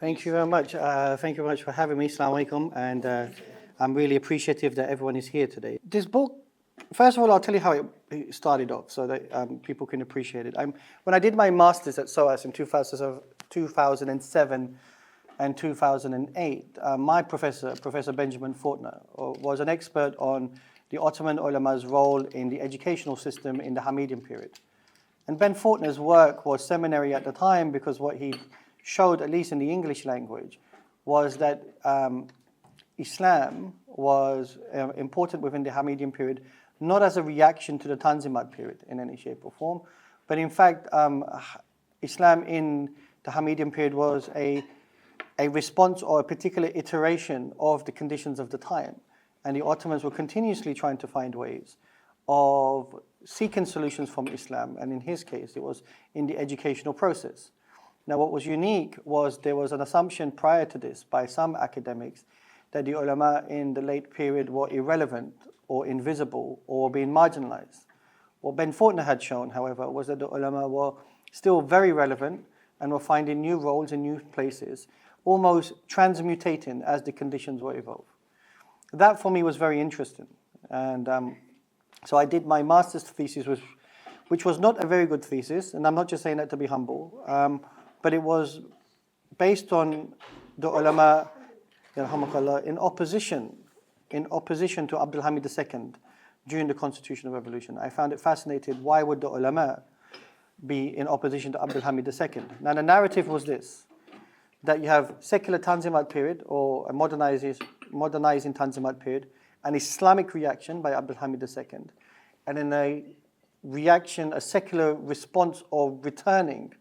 Thank you very much. Thank you very much for having me. Assalamu alaikum. And I'm really appreciative that everyone is here today. This book, first of all, I'll tell you how it started off so that people can appreciate it. When I did my master's at SOAS in 2007 and 2008, my professor, Professor Benjamin Faulkner, was an expert on the Ottoman ulama's role in the educational system in the Hamidian period. And Ben Faulkner's work was seminary at the time because what he showed, at least in the English language, was that Islam was important within the Hamidian period, not as a reaction to the Tanzimat period in any shape or form, but in fact, Islam in the Hamidian period was a response or a particular iteration of the conditions of the time. And the Ottomans were continuously trying to find ways of seeking solutions from Islam, and in his case, it was in the educational process. Now, what was unique was there was an assumption prior to this by some academics that the ulama in the late period were irrelevant or invisible or being marginalized. What Ben Faulkner had shown, however, was that the ulama were still very relevant and were finding new roles in new places, almost transmutating as the conditions were evolved. That for me was very interesting. And so I did my master's thesis, which was not a very good thesis, and I'm not just saying that to be humble, but it was based on the ulama in opposition to Abdul Hamid II during the constitutional revolution. I found it fascinating. Why would the ulama be in opposition to Abdul Hamid II? Now the narrative was this, that you have secular Tanzimat period or a modernizing Tanzimat period, an Islamic reaction by Abdul Hamid II, and then a secular response or returning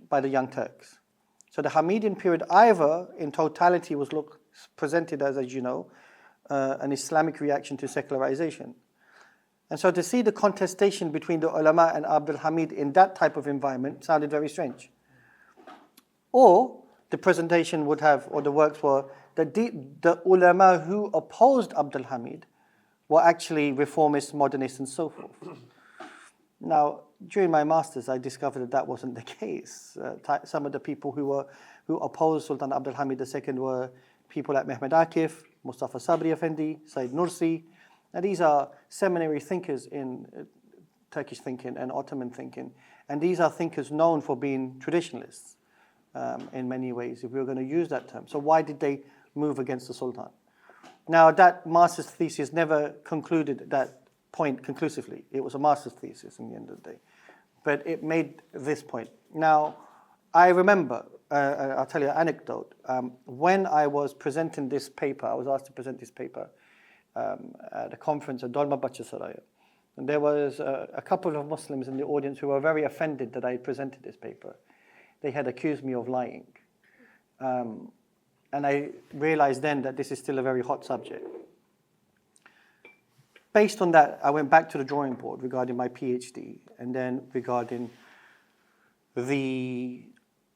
by the Young Turks. So the Hamidian period either in totality was presented as you know, an Islamic reaction to secularization. And so to see the contestation between the ulama and Abdul Hamid in that type of environment sounded very strange. Or the presentation would have, or the works were, that the ulama who opposed Abdul Hamid were actually reformists, modernists, and so forth. Now, during my master's, I discovered that wasn't the case. Some of the people who opposed Sultan Abdul Hamid II were people like Mehmed Akif, Mustafa Sabri Effendi, Said Nursi. Now, these are seminary thinkers in Turkish thinking and Ottoman thinking, and these are thinkers known for being traditionalists in many ways, if we were going to use that term. So why did they move against the Sultan? Now, that master's thesis never concluded that point conclusively. It was a master's thesis in the end of the day. But it made this point. Now, I remember, I'll tell you an anecdote. When I was presenting this paper, I was asked to present this paper at a conference at Dolma Bahçesaray. And there was a couple of Muslims in the audience who were very offended that I presented this paper. They had accused me of lying. And I realized then that this is still a very hot subject. Based on that, I went back to the drawing board regarding my PhD and then regarding the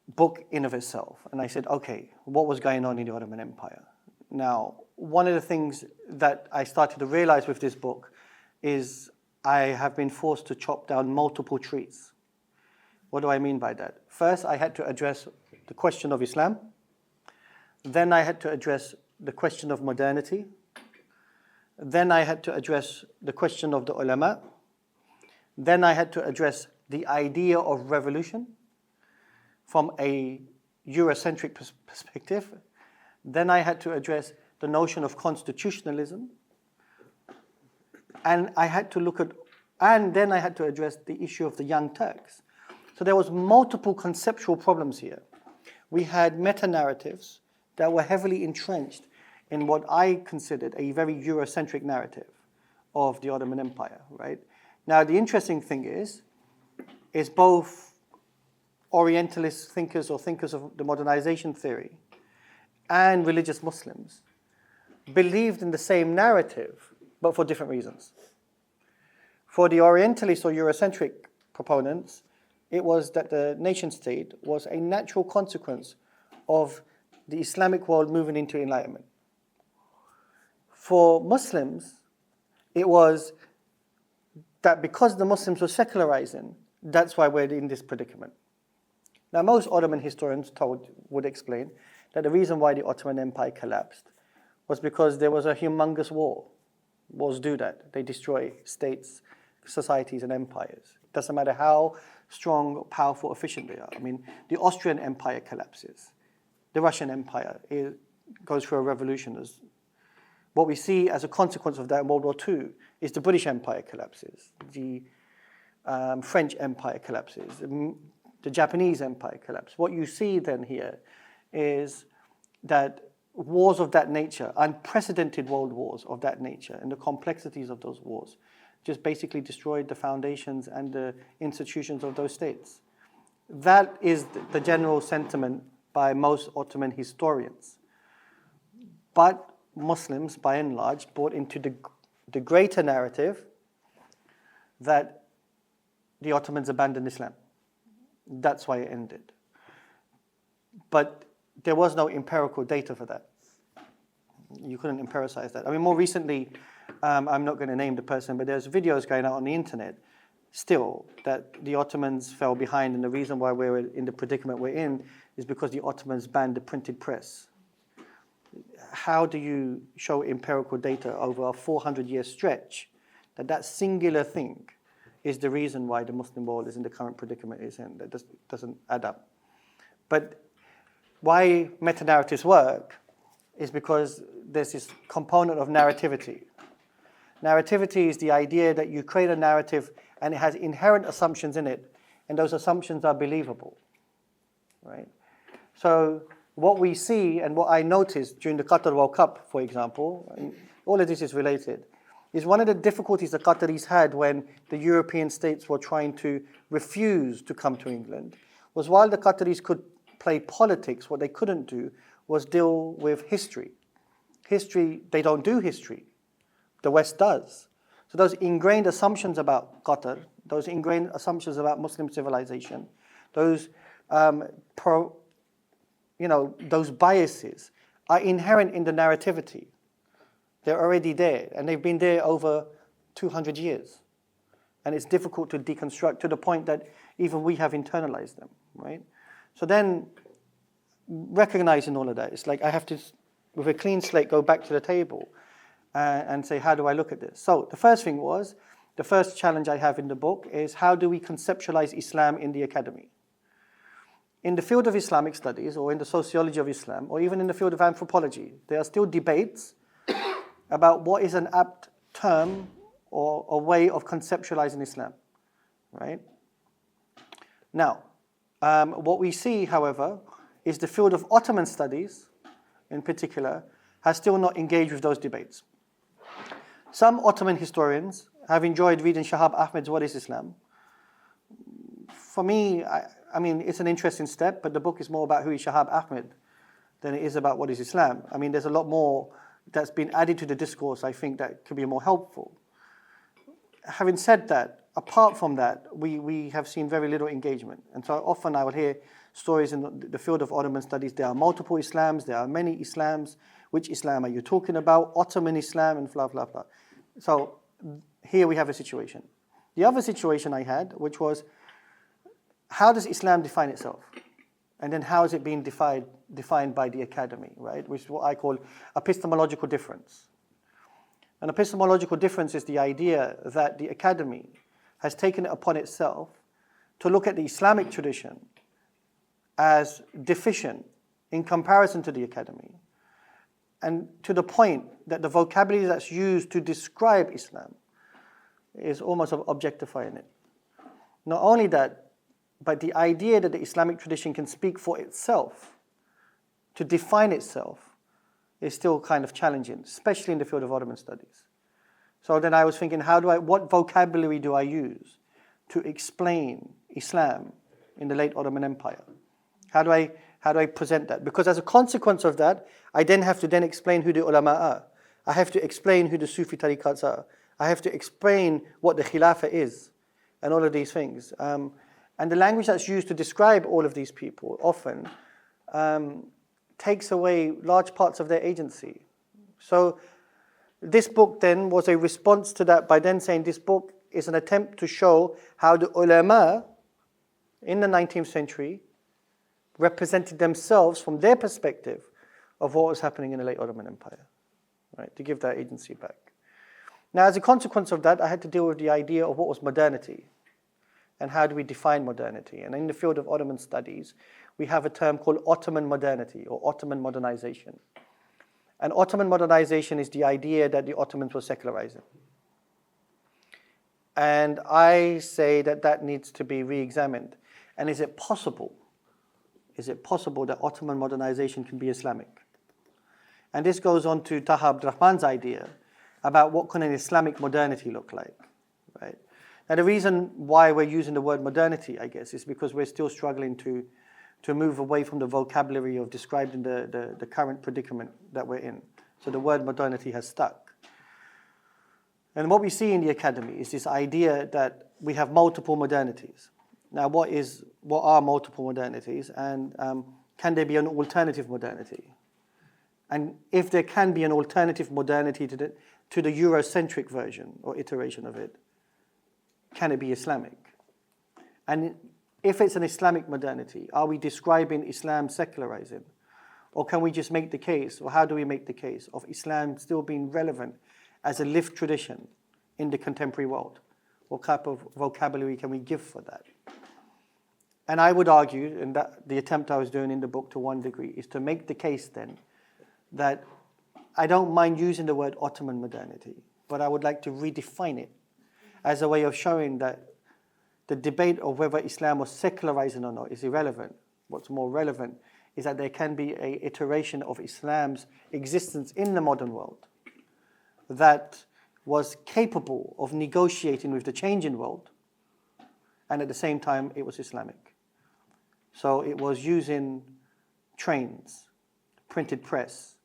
book in of itself. And I said, okay, what was going on in the Ottoman Empire? Now, one of the things that I started to realize with this book is I have been forced to chop down multiple trees. What do I mean by that? First, I had to address the question of Islam. Then I had to address the question of modernity. Then I had to address the question of the ulama. Then I had to address the idea of revolution from a Eurocentric perspective. Then I had to address the notion of constitutionalism. And then I had to address the issue of the Young Turks. So there was multiple conceptual problems here. We had meta-narratives that were heavily entrenched in what I considered a very Eurocentric narrative of the Ottoman Empire, right? Now, the interesting thing is both Orientalist thinkers or thinkers of the modernization theory and religious Muslims believed in the same narrative, but for different reasons. For the Orientalist or Eurocentric proponents, it was that the nation state was a natural consequence of the Islamic world moving into enlightenment. For Muslims, it was that because the Muslims were secularizing, that's why we're in this predicament. Now, most Ottoman historians would explain that the reason why the Ottoman Empire collapsed was because there was a humongous war. Wars do that. They destroy states, societies, and empires. It doesn't matter how strong, powerful, efficient they are. I mean, the Austrian Empire collapses. The Russian Empire goes through a revolution. What we see as a consequence of that in World War II is the British Empire collapses. The French Empire collapses. The Japanese Empire collapsed. What you see then here is that wars of that nature, unprecedented world wars of that nature, and the complexities of those wars, just basically destroyed the foundations and the institutions of those states. That is the general sentiment by most Ottoman historians. But Muslims, by and large, bought into the greater narrative that the Ottomans abandoned Islam. That's why it ended. But there was no empirical data for that. You couldn't empiricize that. I mean, more recently, I'm not going to name the person, but there's videos going out on the internet still that the Ottomans fell behind, and the reason why we're in the predicament we're in is because the Ottomans banned the printed press. How do you show empirical data over a 400-year stretch that singular thing is the reason why the Muslim world is in the current predicament it's in? That doesn't add up. But why meta-narratives work is because there's this component of narrativity. Narrativity is the idea that you create a narrative and it has inherent assumptions in it, and those assumptions are believable, right? So what we see and what I noticed during the Qatar World Cup, for example, and all of this is related, is one of the difficulties the Qataris had when the European states were trying to refuse to come to England was while the Qataris could play politics, what they couldn't do was deal with history. History, they don't do history. The West does. So those ingrained assumptions about Qatar, those ingrained assumptions about Muslim civilization, those those biases are inherent in the narrativity. They're already there, and they've been there over 200 years. And it's difficult to deconstruct to the point that even we have internalized them, right? So then, recognizing all of that, it's like I have to, with a clean slate, go back to the table and say, how do I look at this? So the first thing was, the first challenge I have in the book is how do we conceptualize Islam in the academy? In the field of Islamic studies, or in the sociology of Islam, or even in the field of anthropology, there are still debates about what is an apt term or a way of conceptualizing Islam, right? Now, what we see, however, is the field of Ottoman studies, in particular, has still not engaged with those debates. Some Ottoman historians have enjoyed reading Yakoob Ahmed's What is Islam? For me, I mean, it's an interesting step, but the book is more about who is Yakoob Ahmed than it is about what is Islam. I mean, there's a lot more that's been added to the discourse, I think, that could be more helpful. Having said that, apart from that, we have seen very little engagement. And so often I would hear stories in the field of Ottoman studies, there are multiple Islams, there are many Islams. Which Islam are you talking about? Ottoman Islam and blah, blah, blah. So here we have a situation. The other situation I had, which was, how does Islam define itself? And then how is it being defined by the academy, right? Which is what I call epistemological difference. An epistemological difference is the idea that the academy has taken it upon itself to look at the Islamic tradition as deficient in comparison to the academy, and to the point that the vocabulary that's used to describe Islam is almost objectifying it. Not only that, but the idea that the Islamic tradition can speak for itself, to define itself, is still kind of challenging, especially in the field of Ottoman studies. So then I was thinking, what vocabulary do I use to explain Islam in the late Ottoman Empire? How do I present that? Because as a consequence of that, I then have to explain who the ulama are. I have to explain who the Sufi tariqats are. I have to explain what the khilafah is, and all of these things. And the language that's used to describe all of these people often takes away large parts of their agency. So this book then was a response to that by then saying this book is an attempt to show how the ulama in the 19th century represented themselves from their perspective of what was happening in the late Ottoman Empire, right? To give that agency back. Now, as a consequence of that, I had to deal with the idea of what was modernity and how do we define modernity. And in the field of Ottoman studies, we have a term called Ottoman modernity or Ottoman modernization. And Ottoman modernization is the idea that the Ottomans were secularizing. And I say that that needs to be re-examined. And is it possible that Ottoman modernization can be Islamic? And this goes on to Taha Abdurrahman's idea about what can an Islamic modernity look like, right? Now the reason why we're using the word modernity, I guess, is because we're still struggling to move away from the vocabulary of describing the current predicament that we're in. So the word modernity has stuck. And what we see in the academy is this idea that we have multiple modernities. Now what are multiple modernities, and can there be an alternative modernity? And if there can be an alternative modernity to the Eurocentric version or iteration of it, can it be Islamic? And if it's an Islamic modernity, are we describing Islam secularizing? Or can we just make the case, or how do we make the case of Islam still being relevant as a lived tradition in the contemporary world? What type of vocabulary can we give for that? And I would argue, and that the attempt I was doing in the book to one degree, is to make the case then that I don't mind using the word Ottoman modernity, but I would like to redefine it as a way of showing that the debate of whether Islam was secularizing or not is irrelevant. What's more relevant is that there can be an iteration of Islam's existence in the modern world that was capable of negotiating with the changing world, and at the same time it was Islamic. So it was using trains, printed press,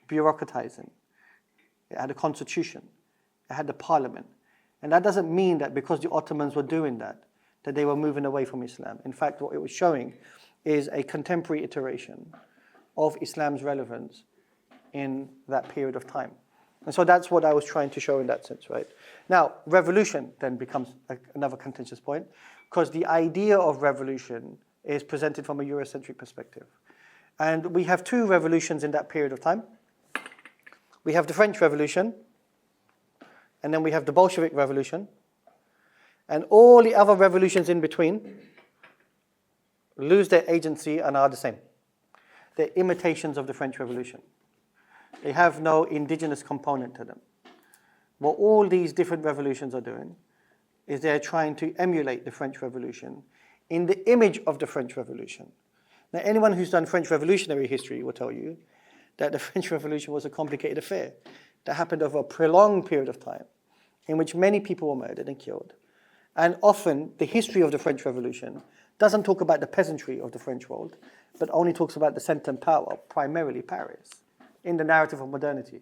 bureaucratizing. It had a constitution. It had the parliament. And that doesn't mean that because the Ottomans were doing that they were moving away from Islam. In fact, what it was showing is a contemporary iteration of Islam's relevance in that period of time. And so that's what I was trying to show in that sense, right? Now, revolution then becomes another contentious point, because the idea of revolution is presented from a Eurocentric perspective. And we have two revolutions in that period of time. We have the French Revolution, and then we have the Bolshevik Revolution, and all the other revolutions in between lose their agency and are the same. They're imitations of the French Revolution. They have no indigenous component to them. What all these different revolutions are doing is they're trying to emulate the French Revolution in the image of the French Revolution. Now, anyone who's done French revolutionary history will tell you that the French Revolution was a complicated affair that happened over a prolonged period of time in which many people were murdered and killed. And often, the history of the French Revolution doesn't talk about the peasantry of the French world, but only talks about the center and power, primarily Paris, in the narrative of modernity.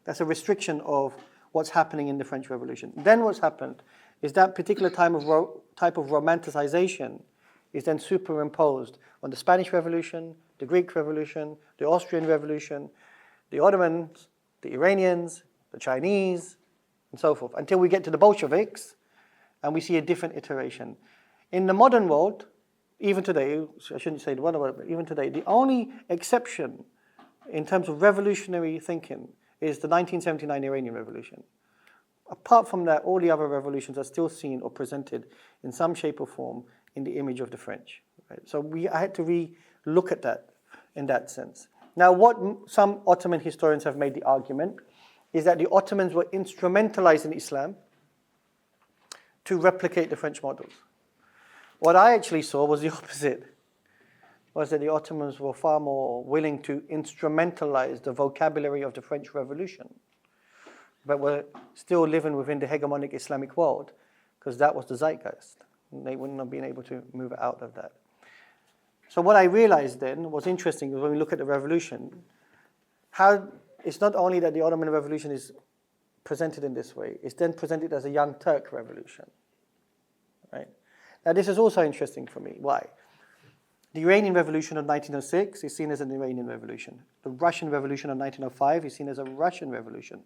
That's a restriction of what's happening in the French Revolution. Then what's happened is that particular type of romanticization is then superimposed on the Spanish Revolution, the Greek Revolution, the Austrian Revolution, the Ottomans, the Iranians, the Chinese, and so forth, until we get to the Bolsheviks, and we see a different iteration. In the modern world, even today, I shouldn't say the modern world, but even today, the only exception in terms of revolutionary thinking is the 1979 Iranian Revolution. Apart from that, all the other revolutions are still seen or presented in some shape or form in the image of the French. Right? So I had to re-look at that in that sense. Now, what some Ottoman historians have made the argument is that the Ottomans were instrumentalizing Islam to replicate the French models. What I actually saw was the opposite, was that the Ottomans were far more willing to instrumentalize the vocabulary of the French Revolution, but were still living within the hegemonic Islamic world, because that was the zeitgeist. And they wouldn't have been able to move out of that. So what I realized then was interesting was when we look at the revolution, how it's not only that the Ottoman Revolution is presented in this way, it's then presented as a Young Turk revolution. Right? Now this is also interesting for me. Why? The Iranian Revolution of 1906 is seen as an Iranian revolution. The Russian Revolution of 1905 is seen as a Russian revolution.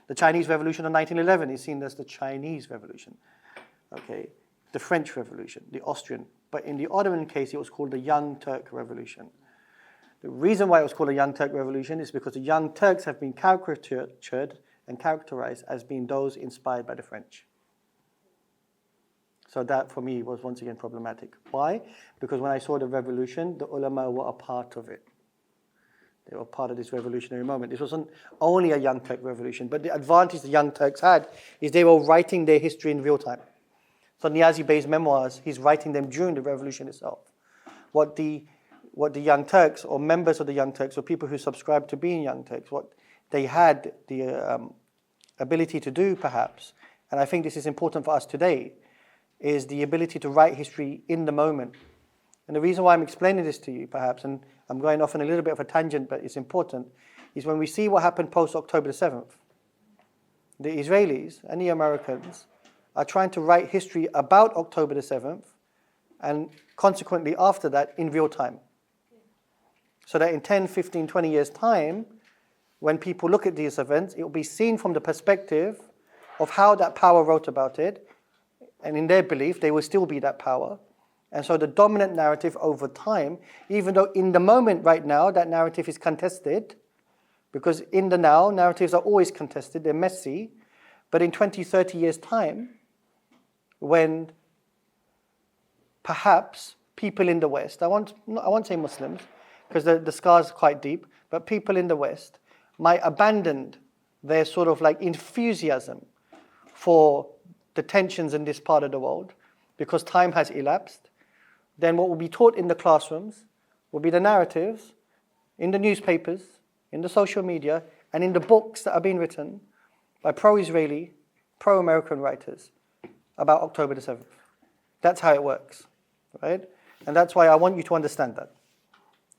The Chinese Revolution of 1911 is seen as the Chinese Revolution. Okay, the French Revolution, the Austrian But in the Ottoman case, it was called the Young Turk Revolution. The reason why it was called a Young Turk Revolution is because the Young Turks have been caricatured and characterized as being those inspired by the French. So that, for me, was once again problematic. Why? Because when I saw the revolution, the ulama were a part of it. They were part of this revolutionary moment. This wasn't only a Young Turk revolution, but the advantage the Young Turks had is they were writing their history in real time. So Niazi Bey's memoirs, he's writing them during the revolution itself. What the Young Turks, or members of the Young Turks, or people who subscribed to being Young Turks, what they had the ability to do, perhaps, and I think this is important for us today, is the ability to write history in the moment. And the reason why I'm explaining this to you, perhaps, and I'm going off on a little bit of a tangent, but it's important, is when we see what happened post-October the 7th, the Israelis and the Americans are trying to write history about October the 7th, and consequently after that, in real time. So that in 10, 15, 20 years' time, when people look at these events, it will be seen from the perspective of how that power wrote about it, and in their belief, they will still be that power. And so the dominant narrative over time, even though in the moment right now, that narrative is contested, because in the now, narratives are always contested, they're messy, but in 20, 30 years' time, when perhaps people in the West, I won't say Muslims, because the scars are quite deep, but people in the West might abandon their sort of like enthusiasm for the tensions in this part of the world, because time has elapsed, then what will be taught in the classrooms will be the narratives in the newspapers, in the social media, and in the books that are being written by pro-Israeli, pro-American writers about October the 7th. That's how it works, right? And that's why I want you to understand that.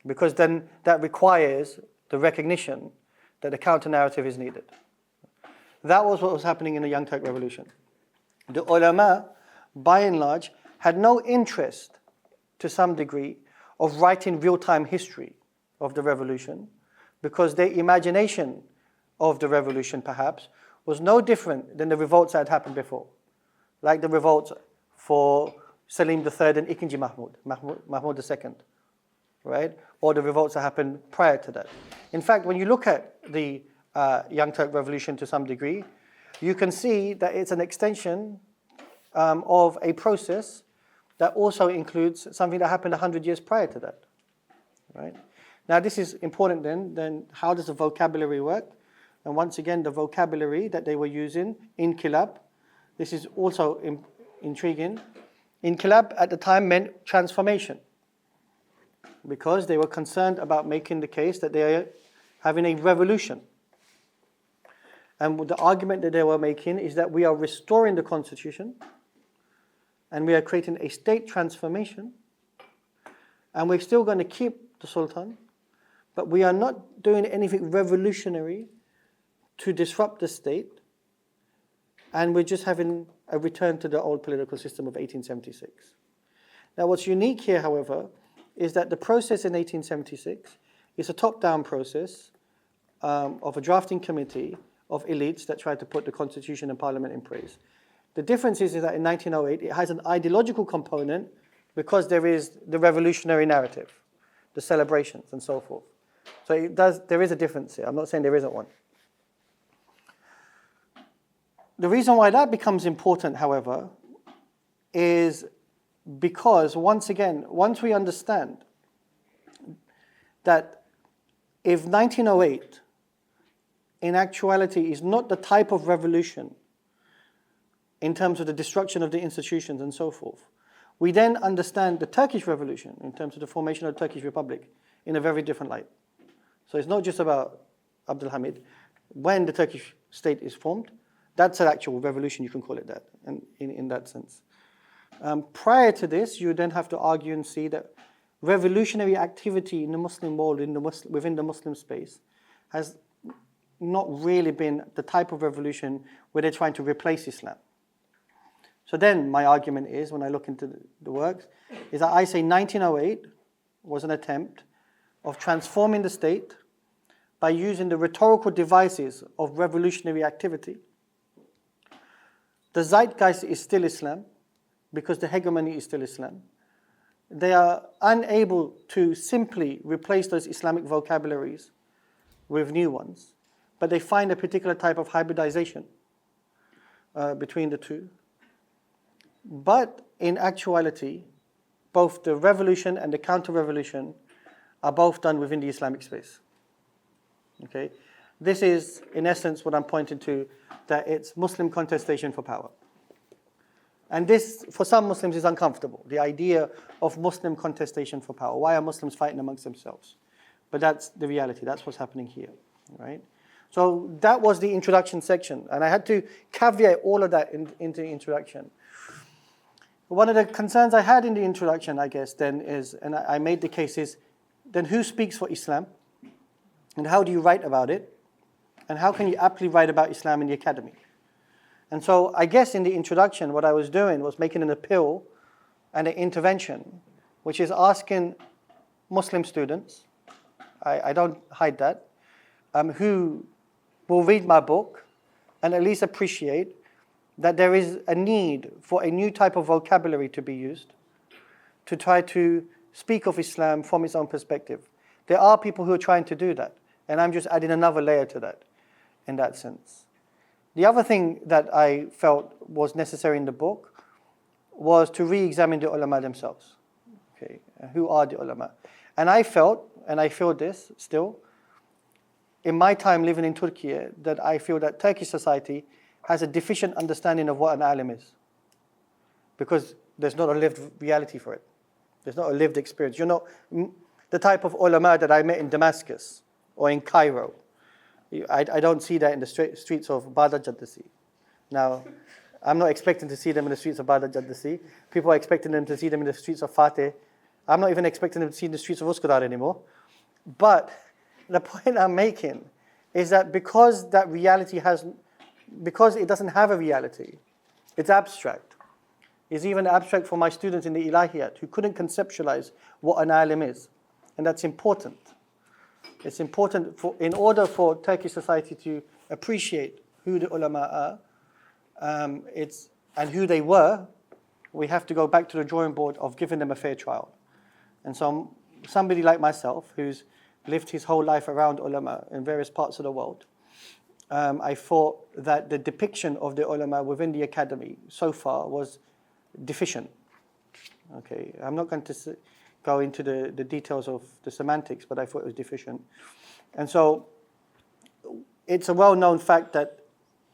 Because then that requires the recognition that the counter-narrative is needed. That was what was happening in the Young Turk Revolution. The ulama, by and large, had no interest, to some degree, of writing real-time history of the revolution, because their imagination of the revolution, perhaps, was no different than the revolts that had happened before, like the revolts for Selim III and Ikinci Mahmud II, right? Or the revolts that happened prior to that. In fact, when you look at the Young Turk Revolution to some degree, you can see that it's an extension of a process that also includes something that happened 100 years prior to that, right? Now, this is important then how does the vocabulary work? And once again, the vocabulary that they were using, Inkilab, this is also intriguing. Inkilab at the time meant transformation, because they were concerned about making the case that they are having a revolution. And the argument that they were making is that we are restoring the constitution, and we are creating a state transformation, and we're still going to keep the sultan, but we are not doing anything revolutionary to disrupt the state, and we're just having a return to the old political system of 1876. Now, what's unique here, however, is that the process in 1876 is a top-down process of a drafting committee of elites that tried to put the constitution and parliament in place. The difference is that in 1908, it has an ideological component because there is the revolutionary narrative, the celebrations and so forth. So there is a difference here. I'm not saying there isn't one. The reason why that becomes important, however, is because, once again, once we understand that if 1908 in actuality is not the type of revolution in terms of the destruction of the institutions and so forth, we then understand the Turkish revolution in terms of the formation of the Turkish Republic in a very different light. So it's not just about Abdul Hamid. When the Turkish state is formed, that's an actual revolution, you can call it that, in that sense. Prior to this, you then have to argue and see that revolutionary activity in the Muslim world, within the Muslim space, has not really been the type of revolution where they're trying to replace Islam. So then my argument is, when I look into the works, is that I say 1908 was an attempt of transforming the state by using the rhetorical devices of revolutionary activity. The zeitgeist is still Islam, because the hegemony is still Islam. they are unable to simply replace those Islamic vocabularies with new ones, but they find a particular type of hybridization between the two. But in actuality, both the revolution and the counter-revolution are both done within the Islamic space. Okay? This is, in essence, what I'm pointing to, that it's Muslim contestation for power. And this, for some Muslims, is uncomfortable, the idea of Muslim contestation for power. Why are Muslims fighting amongst themselves? But that's the reality. That's what's happening here, right? So that was the introduction section. And I had to caveat all of that into the introduction. One of the concerns I had in the introduction, I guess, then is, and I made the case is, then who speaks for Islam? And how do you write about it? And how can you aptly write about Islam in the academy? And so I guess in the introduction, what I was doing was making an appeal and an intervention, which is asking Muslim students, I don't hide that, who will read my book and at least appreciate that there is a need for a new type of vocabulary to be used to try to speak of Islam from its own perspective. There are people who are trying to do that, and I'm just adding another layer to that in that sense. The other thing that I felt was necessary in the book was to re-examine the ulama themselves. Okay, who are the ulama? And I felt, and I feel this still, in my time living in Turkey, that I feel that Turkish society has a deficient understanding of what an alim is. Because there's not a lived reality for it. There's not a lived experience. You know, the type of ulama that I met in Damascus or in Cairo, I don't see that in the streets of Baghdad Jaddasi. Now, I'm not expecting to see them in the streets of Baghdad Jaddasi. People are expecting them to see them in the streets of Fateh. I'm not even expecting them to see in the streets of Uskudar anymore. But the point I'm making is that because that reality because it doesn't have a reality, it's abstract. It's even abstract for my students in the Ilahiyat who couldn't conceptualize what an alim is. And that's important. It's important in order for Turkish society to appreciate who the ulama are, and who they were, we have to go back to the drawing board of giving them a fair trial. And so somebody like myself, who's lived his whole life around ulama in various parts of the world, I thought that the depiction of the ulama within the academy so far was deficient. Okay, I'm not going to go into the details of the semantics, but I thought it was deficient. And so it's a well-known fact that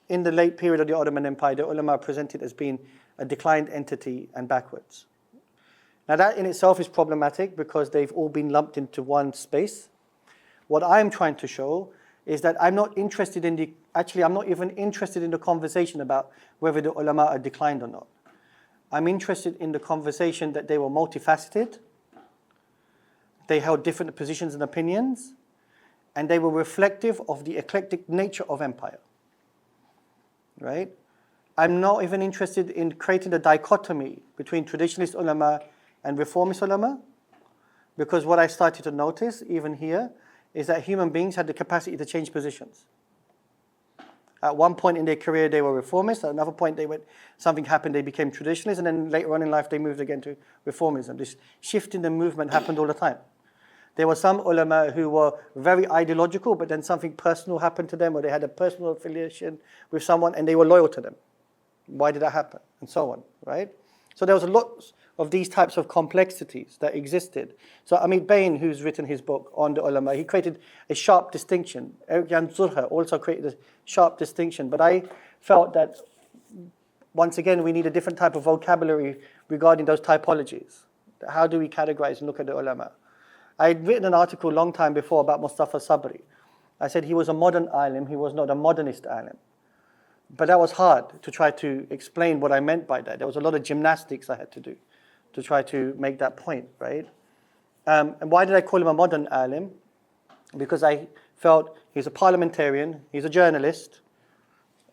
in the late period of the Ottoman Empire, the ulama are presented as being a declined entity and backwards. Now that in itself is problematic because they've all been lumped into one space. What I'm trying to show is that I'm not interested in I'm not even interested in the conversation about whether the ulama are declined or not. I'm interested in the conversation that they were multifaceted, they held different positions and opinions, and they were reflective of the eclectic nature of empire. Right? I'm not even interested in creating a dichotomy between traditionalist ulama and reformist ulama, because what I started to notice, even here, is that human beings had the capacity to change positions. At one point in their career, they were reformists. At another point, something happened, they became traditionalists, and then later on in life, they moved again to reformism. This shift in the movement happened all the time. There were some ulama who were very ideological, but then something personal happened to them, or they had a personal affiliation with someone, and they were loyal to them. Why did that happen? And so on, right? So there was a lot of these types of complexities that existed. So Amit Bain, who's written his book on the ulama, he created a sharp distinction. Eric Jan Zurcher also created a sharp distinction. But I felt that, once again, we need a different type of vocabulary regarding those typologies. How do we categorize and look at the ulama? I had written an article a long time before about Mustafa Sabri. I said he was a modern alim, he was not a modernist alim. But that was hard to try to explain what I meant by that. There was a lot of gymnastics I had to do to try to make that point, right? And why did I call him a modern alim? Because I felt he's a parliamentarian, he's a journalist,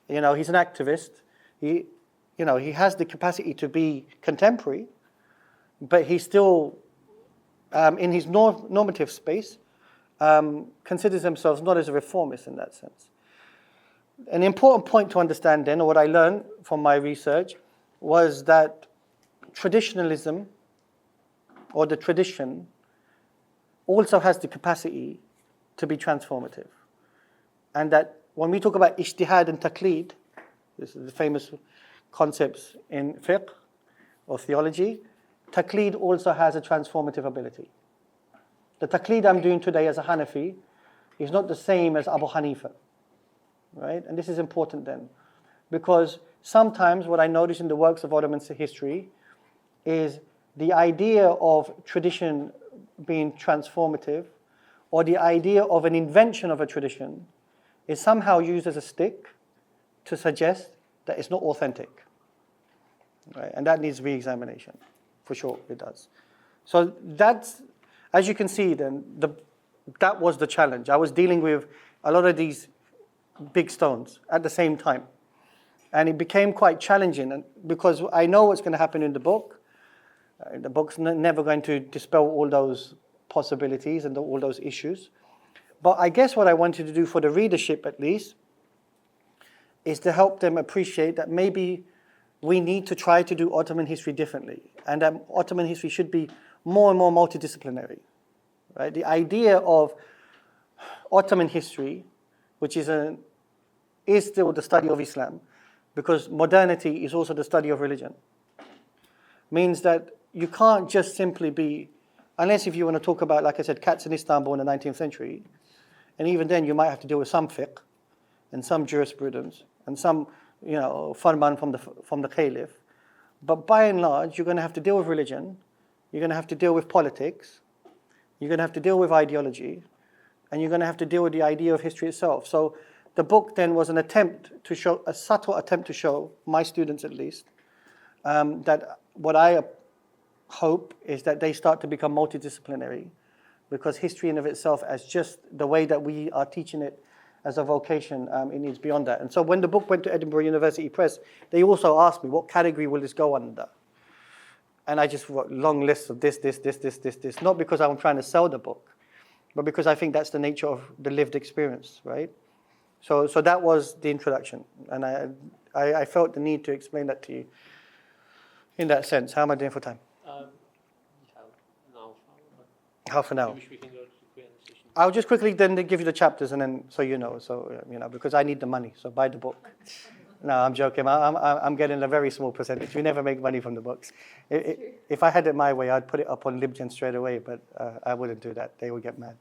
he's an activist. He has the capacity to be contemporary, but he still, in his normative space, considers himself not as a reformist in that sense. An important point to understand then, or what I learned from my research, was that traditionalism or the tradition also has the capacity to be transformative. And that when we talk about ijtihad and taqleed, this is the famous concepts in fiqh or theology, taqleed also has a transformative ability. The taqleed I'm doing today as a Hanafi is not the same as Abu Hanifa, right? And this is important then, because sometimes what I notice in the works of Ottoman history is the idea of tradition being transformative, or the idea of an invention of a tradition, is somehow used as a stick to suggest that it's not authentic, right? And that needs re-examination, for sure it does. So that's, as you can see then, that was the challenge. I was dealing with a lot of these big stones at the same time. And it became quite challenging because I know what's going to happen in the book. The book's never going to dispel all those possibilities and all those issues. But I guess what I wanted to do for the readership at least is to help them appreciate that maybe we need to try to do Ottoman history differently, and that Ottoman history should be more and more multidisciplinary. Right? The idea of Ottoman history, which is still the study of Islam, because modernity is also the study of religion, means that you can't just simply be, unless if you want to talk about, like I said, cats in Istanbul in the 19th century, and even then you might have to deal with some fiqh and some jurisprudence and some, farman from the caliph. But by and large, you're going to have to deal with religion, you're going to have to deal with politics, you're going to have to deal with ideology, and you're going to have to deal with the idea of history itself. So the book then was an attempt to show, a subtle attempt to show, my students at least, that what I hope is that they start to become multidisciplinary, because history in of itself, as just the way that we are teaching it as a vocation, it needs beyond that. And so when the book went to Edinburgh University Press, they also asked me, what category will this go under? And I just wrote long lists of this, not because I'm trying to sell the book, but because I think that's the nature of the lived experience, right? So that was the introduction. And I felt the need to explain that to you in that sense. How am I doing for time? Half an hour. I'll just quickly then give you the chapters, and then so you know, because I need the money, so buy the book. No, I'm joking. I'm getting a very small percentage. We never make money from the books. If I had it my way, I'd put it up on LibGen straight away, but I wouldn't do that. They would get mad.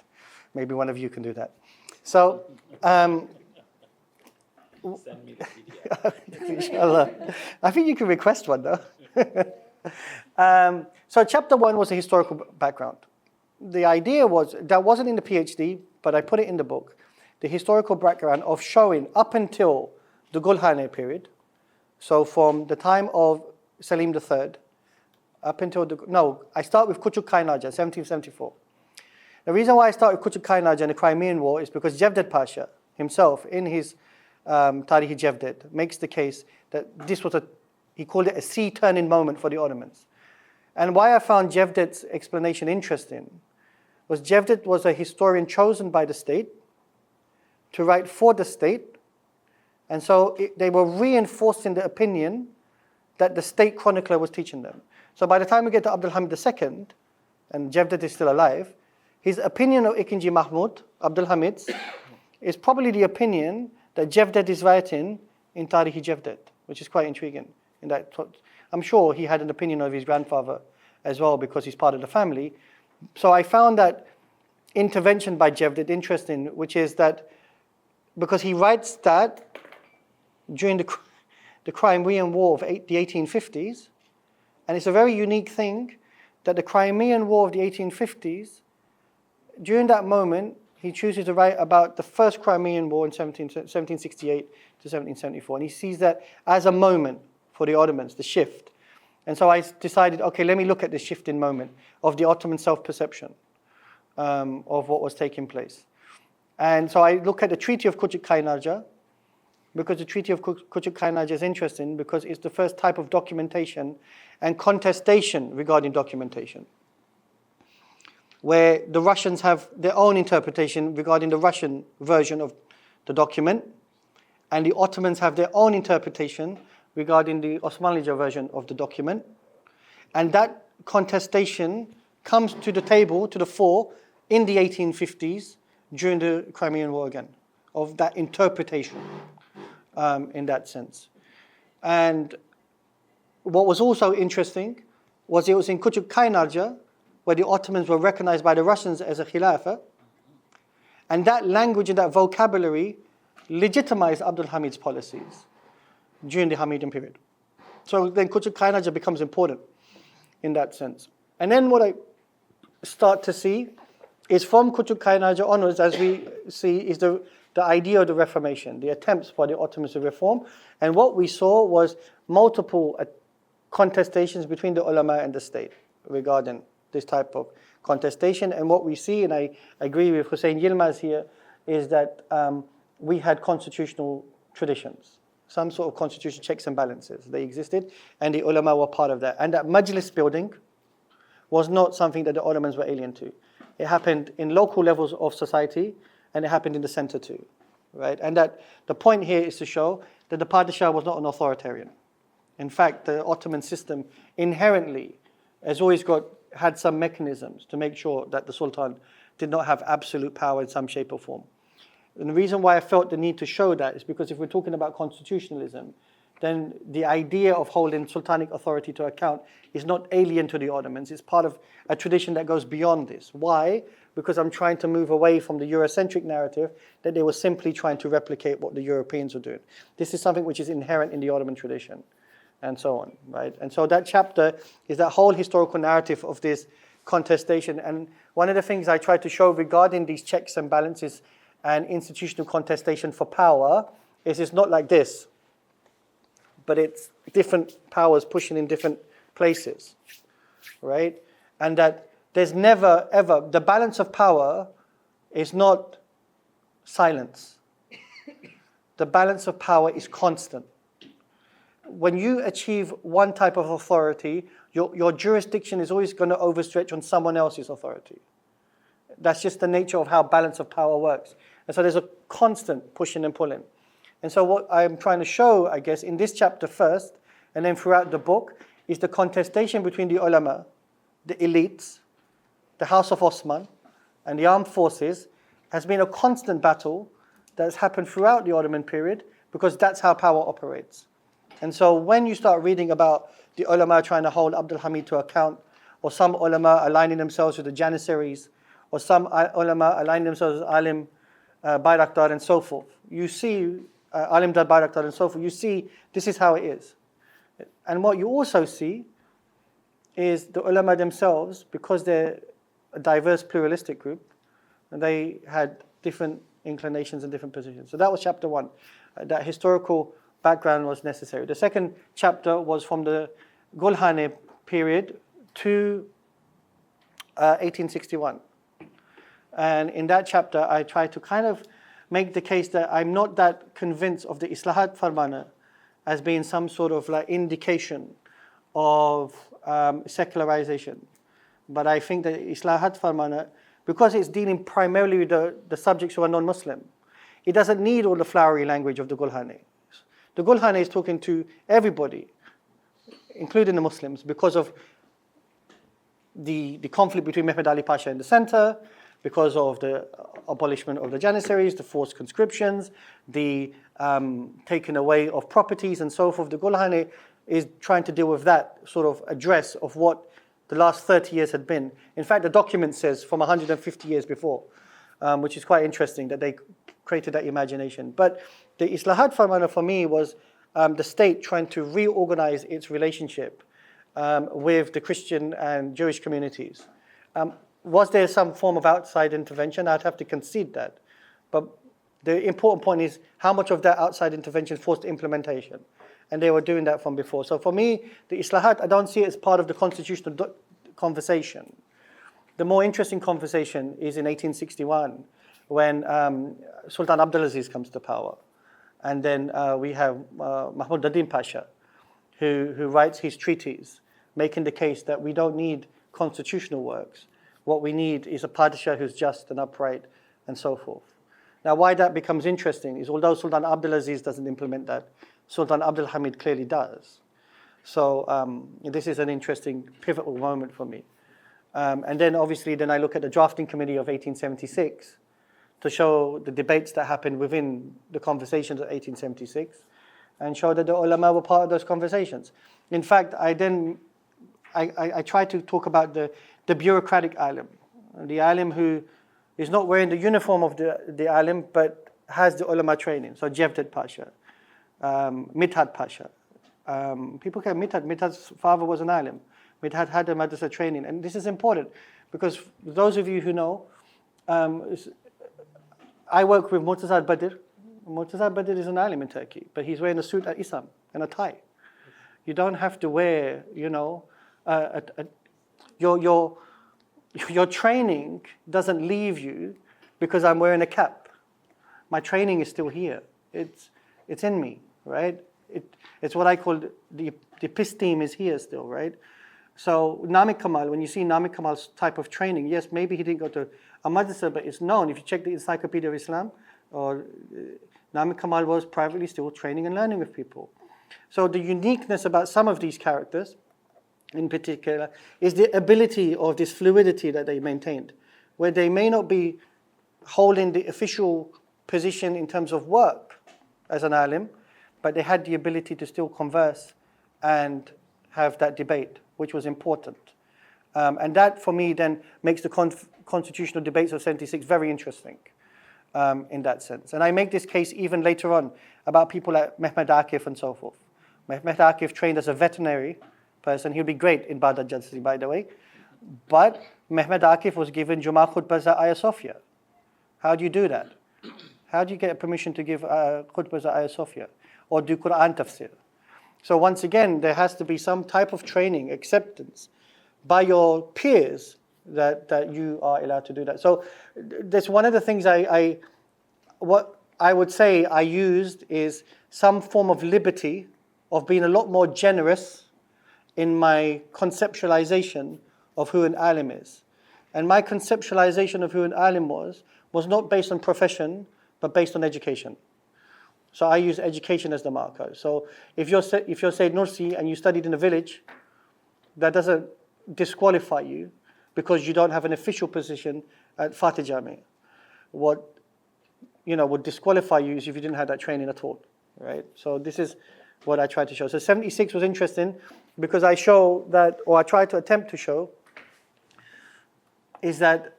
Maybe one of you can do that. So, Send me the PDF. Inshallah. I think you can request one though. So chapter 1 was a historical background. The idea was, that wasn't in the PhD, but I put it in the book, the historical background of showing up until the Gulhane period, so from the time of Selim III, up until I start with Küçük Kaynarca, 1774. The reason why I start with Küçük Kaynarca and the Crimean War is because Cevdet Pasha himself, in his Tarihi Cevdet, makes the case that this was he called it a sea-turning moment for the Ottomans. And why I found Cevdet's explanation interesting was Cevdet was a historian chosen by the state to write for the state, and so they were reinforcing the opinion that the state chronicler was teaching them. So by the time we get to Abdulhamid II, and Cevdet is still alive, his opinion of Ikinci Mahmud, Abdulhamid's, is probably the opinion that Cevdet is writing in Tarihi Cevdet, which is quite intriguing. In that, I'm sure he had an opinion of his grandfather as well, because he's part of the family. So I found that intervention by Cevdet interesting, which is that because he writes that during the Crimean War of the 1850s, and it's a very unique thing that the Crimean War of the 1850s, during that moment, he chooses to write about the first Crimean War in 1768 to 1774, and he sees that as a moment for the Ottomans, the shift. And so I decided, okay, let me look at the shifting moment of the Ottoman self-perception of what was taking place. And so I look at the Treaty of Küçük Kaynarca, because the Treaty of Küçük Kaynarca is interesting because it's the first type of documentation and contestation regarding documentation, where the Russians have their own interpretation regarding the Russian version of the document, and the Ottomans have their own interpretation regarding the Osmanli version of the document. And that contestation comes to the table, to the fore, in the 1850s during the Crimean War again, of that interpretation in that sense. And what was also interesting was it was in Küçük Kaynarca where the Ottomans were recognized by the Russians as a khilafah. And that language and that vocabulary legitimized Abdul Hamid's policies during the Hamidian period. So then Küçük Kaynarca becomes important in that sense. And then what I start to see is from Küçük Kaynarca onwards, as we see, is the idea of the Reformation, the attempts by the Ottomans to reform. And what we saw was multiple contestations between the ulama and the state regarding this type of contestation. And what we see, and I agree with Hussein Yilmaz here, is that we had constitutional traditions, some sort of constitutional checks and balances. They existed, and the ulama were part of that. And that majlis building was not something that the Ottomans were alien to. It happened in local levels of society, and it happened in the center too, right? And that the point here is to show that the Padishah was not an authoritarian. In fact, the Ottoman system inherently has always had some mechanisms to make sure that the Sultan did not have absolute power in some shape or form. And the reason why I felt the need to show that is because if we're talking about constitutionalism, then the idea of holding sultanic authority to account is not alien to the Ottomans. It's part of a tradition that goes beyond this. Why? Because I'm trying to move away from the Eurocentric narrative that they were simply trying to replicate what the Europeans were doing. This is something which is inherent in the Ottoman tradition, and so on, right? And so that chapter is that whole historical narrative of this contestation. And one of the things I try to show regarding these checks and balances and institutional contestation for power is it's not like this, but it's different powers pushing in different places, right? And that there's never, ever, the balance of power is not silence. The balance of power is constant. When you achieve one type of authority, your jurisdiction is always going to overstretch on someone else's authority. That's just the nature of how balance of power works. And so there's a constant pushing and pulling. And so what I'm trying to show, I guess, in this chapter first, and then throughout the book, is the contestation between the ulama, the elites, the House of Osman, and the armed forces has been a constant battle that has happened throughout the Ottoman period because that's how power operates. And so when you start reading about the ulama trying to hold Abdul Hamid to account, or some ulama aligning themselves with the Janissaries, or some ulama aligning themselves with Alim Bayraktar and so forth, you see, Alim Dad Bayraktar and so forth, you see this is how it is. And what you also see is the ulama themselves, because they're a diverse pluralistic group, and they had different inclinations and different positions. So that was chapter one. That historical background was necessary. The second chapter was from the Gulhane period to 1861. And in that chapter, I try to kind of make the case that I'm not that convinced of the Islahat Farmana as being some sort of like indication of secularization. But I think that Islahat Farmana, because it's dealing primarily with the subjects who are non-Muslim, it doesn't need all the flowery language of the Gulhane. The Gulhane is talking to everybody, including the Muslims, because of the conflict between Mehmed Ali Pasha in the center, because of the abolishment of the Janissaries, the forced conscriptions, the taking away of properties and so forth. The Gulhane is trying to deal with that sort of address of what the last 30 years had been. In fact, the document says from 150 years before, which is quite interesting that they created that imagination. But the Islahat Farmana for me was the state trying to reorganize its relationship with the Christian and Jewish communities. Was there some form of outside intervention? I'd have to concede that. But the important point is how much of that outside intervention forced implementation. And they were doing that from before. So for me, the Islahat, I don't see it as part of the constitutional conversation. The more interesting conversation is in 1861 when Sultan Abdulaziz comes to power. And then we have Mahmud Dadin Pasha, who writes his treaties, making the case that we don't need constitutional works. What we need is a Padishah who's just and upright and so forth. Now, why that becomes interesting is although Sultan Abdulaziz doesn't implement that, Sultan Abdul Hamid clearly does. So this is an interesting pivotal moment for me. And then obviously then I look at the drafting committee of 1876 to show the debates that happened within the conversations of 1876 and show that the ulama were part of those conversations. In fact, I try to talk about the bureaucratic alim, the alim who is not wearing the uniform of the alim but has the ulama training. So Cevdet Pasha, Mithat Pasha. People call Mithat's father was an alim. Mithat had a madrasa training. And this is important because those of you who know, I work with Murtaza Badr. Murtaza Badr is an alim in Turkey, but he's wearing a suit at Islam and a tie. You don't have to wear, your training doesn't leave you because I'm wearing a cap. My training is still here. It's in me, right? It's what I call the episteme is here still, right? So Namik Kamal, when you see Namik Kamal's type of training, yes, maybe he didn't go to a madrasa, but it's known. If you check the Encyclopedia of Islam, or Namik Kamal was privately still training and learning with people. So the uniqueness about some of these characters, in particular, is the ability of this fluidity that they maintained, where they may not be holding the official position in terms of work as an alim, but they had the ability to still converse and have that debate, which was important. And that, for me, then makes the constitutional debates of 76 very interesting in that sense. And I make this case even later on about people like Mehmed Akif and so forth. Mehmed Akif trained as a veterinary person. He'll be great in Baghdad Judsi, by the way. But Mehmed Akif was given Juma khutbahs at Hagia Sophia. How do you do that? How do you get permission to give khutbahs at Hagia Sophia? Or do Quran tafsir? So once again, there has to be some type of training, acceptance by your peers that you are allowed to do that. So that's one of the things what I would say I used is some form of liberty of being a lot more generous in my conceptualization of who an alim is. And my conceptualization of who an alim was not based on profession, but based on education. So I use education as the marker. So if you're Sayyid Nursi and you studied in a village, that doesn't disqualify you because you don't have an official position at Fatih Jami. What would disqualify you is if you didn't have that training at all, right? So this is what I tried to show. So 76 was interesting because I show that, or I try to attempt to show, is that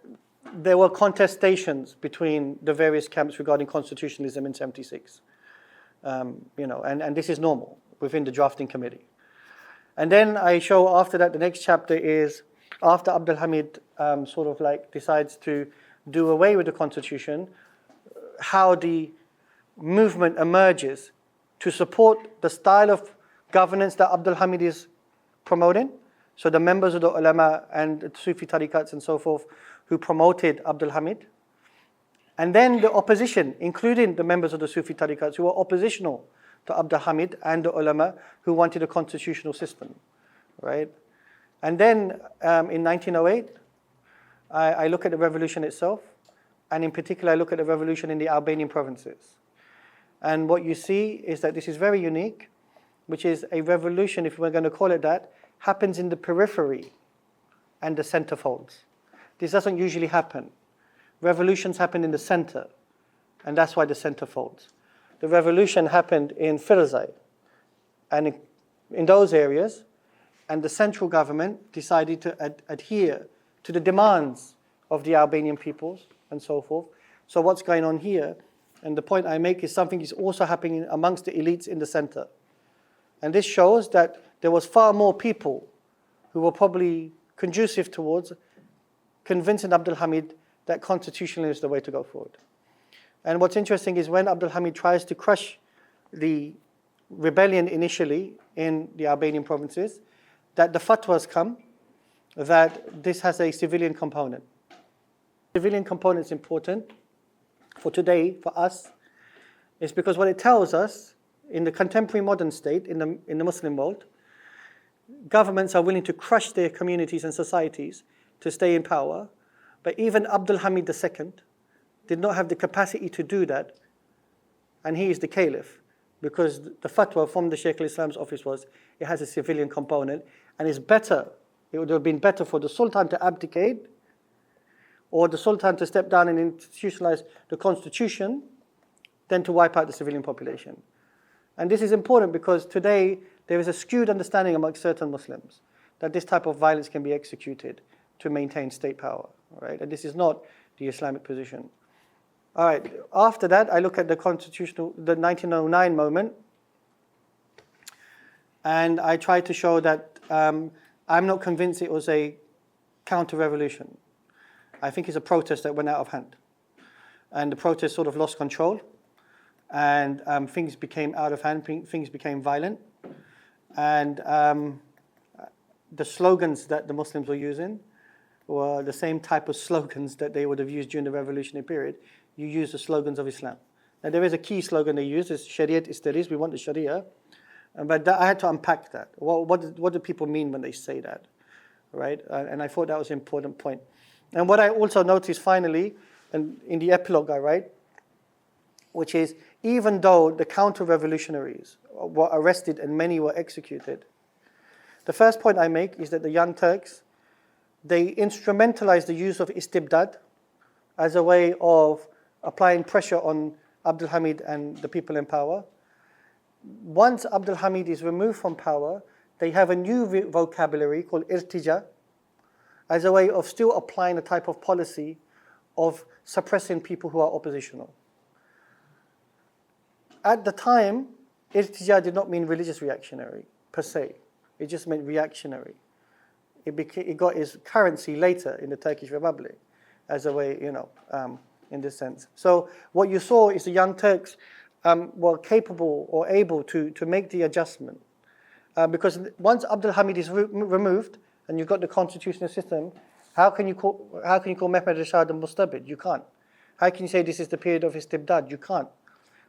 there were contestations between the various camps regarding constitutionalism in 76. And this is normal within the drafting committee. And then I show after that, the next chapter is after Abdul Hamid decides to do away with the constitution, how the movement emerges to support the style of governance that Abdul Hamid is promoting. So the members of the ulama and the Sufi tariqats and so forth who promoted Abdul Hamid. And then the opposition, including the members of the Sufi tariqats who were oppositional to Abdul Hamid and the ulama who wanted a constitutional system, right? And then in 1908, I look at the revolution itself, and in particular, I look at the revolution in the Albanian provinces. And what you see is that this is very unique, which is a revolution, if we're going to call it that, happens in the periphery and the centerfolds. This doesn't usually happen. Revolutions happen in the center, and that's why the center folds. The revolution happened in Firzai, and in those areas, and the central government decided to adhere to the demands of the Albanian peoples and so forth. So what's going on here, and the point I make is something is also happening amongst the elites in the center. And this shows that there was far more people who were probably conducive towards convincing Abdul Hamid that constitutionalism is the way to go forward. And what's interesting is when Abdul Hamid tries to crush the rebellion initially in the Albanian provinces, that the fatwas come that this has a civilian component. Civilian component is important for today, for us, is because what it tells us in the contemporary modern state, in the Muslim world, governments are willing to crush their communities and societies to stay in power. But even Abdul Hamid II did not have the capacity to do that, and he is the caliph, because the fatwa from the Shaykh al-Islam's office was it has a civilian component, and it's better It would have been better for the Sultan to abdicate or the Sultan to step down and institutionalize the constitution than to wipe out the civilian population. And this is important because today there is a skewed understanding amongst certain Muslims that this type of violence can be executed to maintain state power, right? And this is not the Islamic position. All right, after that, I look at the 1909 moment, and I try to show that I'm not convinced it was a counter-revolution. I think it's a protest that went out of hand. And the protest sort of lost control, and things became out of hand, things became violent. And the slogans that the Muslims were using were the same type of slogans that they would have used during the revolutionary period. You use the slogans of Islam. Now there is a key slogan they use, is Shariat Istaris, we want the Sharia. But I had to unpack that. What do people mean when they say that, right? And I thought that was an important point. And what I also noticed finally, and in the epilogue I write, which is even though the counter-revolutionaries were arrested and many were executed, the first point I make is that the Young Turks, they instrumentalized the use of istibdad as a way of applying pressure on Abdul Hamid and the people in power. Once Abdul Hamid is removed from power, they have a new vocabulary called irtija as a way of still applying a type of policy of suppressing people who are oppositional. At the time, irtija did not mean religious reactionary per se. It just meant reactionary. It got its currency later in the Turkish Republic as a way, in this sense. So what you saw is the Young Turks were capable or able to make the adjustment. Because once Abdul Hamid is removed and you've got the constitutional system, how can you call Mehmed Rashad a mustabid? You can't. How can you say this is the period of istibdad? You can't.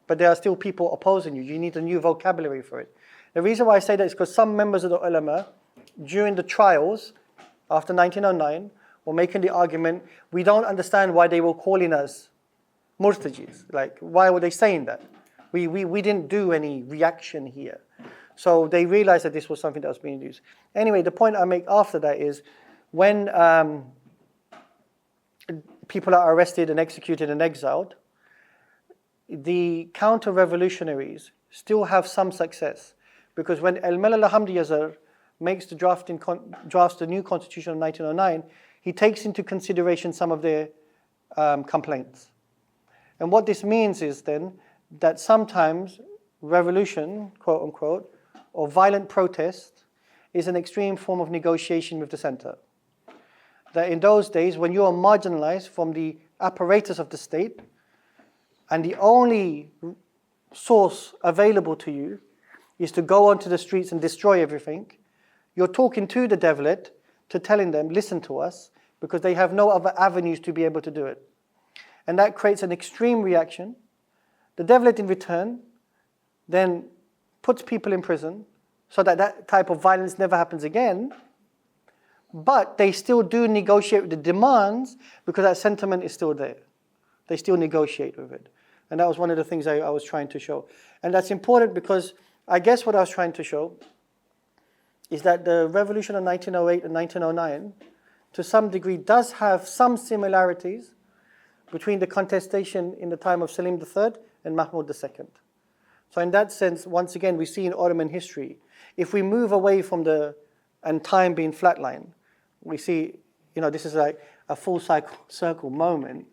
But there are still people opposing you. You need a new vocabulary for it. The reason why I say that is because some members of the ulama, during the trials after 1909, were making the argument, we don't understand why they were calling us murtajis. Like, why were they saying that? We didn't do any reaction here. So they realized that this was something that was being used. Anyway, the point I make after that is when people are arrested and executed and exiled, the counter-revolutionaries still have some success. Because when Al-Malal Hamdi Yazar makes the drafts the new constitution of 1909, he takes into consideration some of their complaints. And what this means is then that sometimes revolution, quote unquote, or violent protest is an extreme form of negotiation with the center. That in those days, when you are marginalized from the apparatus of the state, and the only source available to you is to go onto the streets and destroy everything, you're talking to the devlet to telling them, listen to us, because they have no other avenues to be able to do it. And that creates an extreme reaction. The devlet in return then puts people in prison so that that type of violence never happens again, but they still do negotiate with the demands because that sentiment is still there. They still negotiate with it. And that was one of the things I was trying to show. And that's important because I guess what I was trying to show is that the revolution of 1908 and 1909, to some degree, does have some similarities between the contestation in the time of Selim III and Mahmud II. So in that sense, once again, we see in Ottoman history, if we move away from and time being flatline, we see, this is like a full circle moment.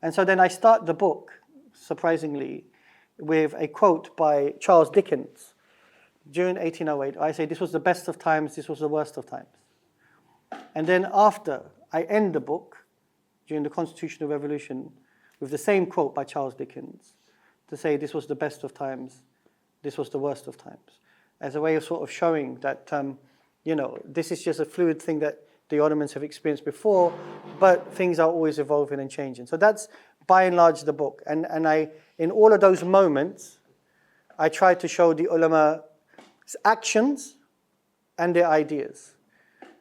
And so then I start the book, surprisingly, with a quote by Charles Dickens during 1808. I say, this was the best of times, this was the worst of times. And then after, I end the book during the Constitutional Revolution with the same quote by Charles Dickens to say this was the best of times, this was the worst of times, as a way of sort of showing that, this is just a fluid thing that the Ottomans have experienced before, but things are always evolving and changing. So that's by and large the book. And I, in all of those moments, I try to show the ulama's actions and their ideas.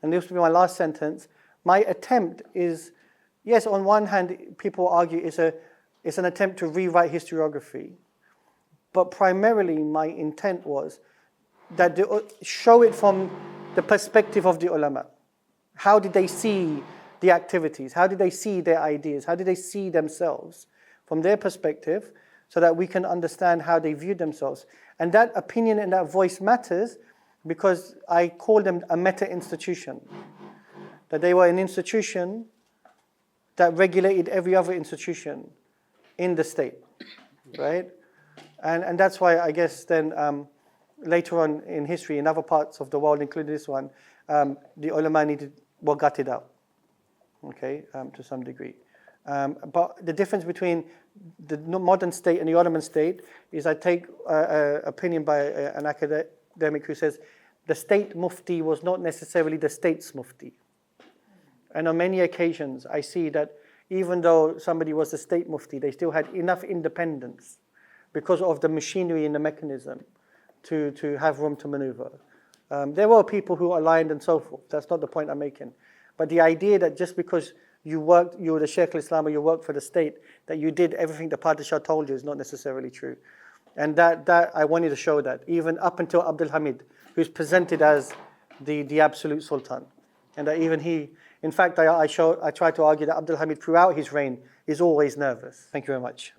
And this will be my last sentence. My attempt is, yes, on one hand, people argue it's an attempt to rewrite historiography, but primarily my intent was that show it from the perspective of the ulama. how did they see the activities? How did they see their ideas? How did they see themselves from their perspective, so that we can understand how they viewed themselves? And that opinion and that voice matters because I call them a meta-institution. That they were an institution that regulated every other institution in the state, right? And that's why I guess then later on in history, in other parts of the world, including this one, the ulama were gutted out, okay, to some degree. But the difference between the modern state and the Ottoman state is I take opinion by an academic who says the state mufti was not necessarily the state's mufti. And on many occasions, I see that even though somebody was the state mufti, they still had enough independence because of the machinery and the mechanism to have room to maneuver. There were people who aligned and so forth. That's not the point I'm making. But the idea that just because you were the Sheikh al-Islam or you worked for the state, that you did everything the Padishah told you is not necessarily true. And that I wanted to show that, even up until Abdul Hamid, who's presented as the absolute sultan. And that even he, in fact, I try to argue that Abdul Hamid throughout his reign is always nervous. Thank you very much.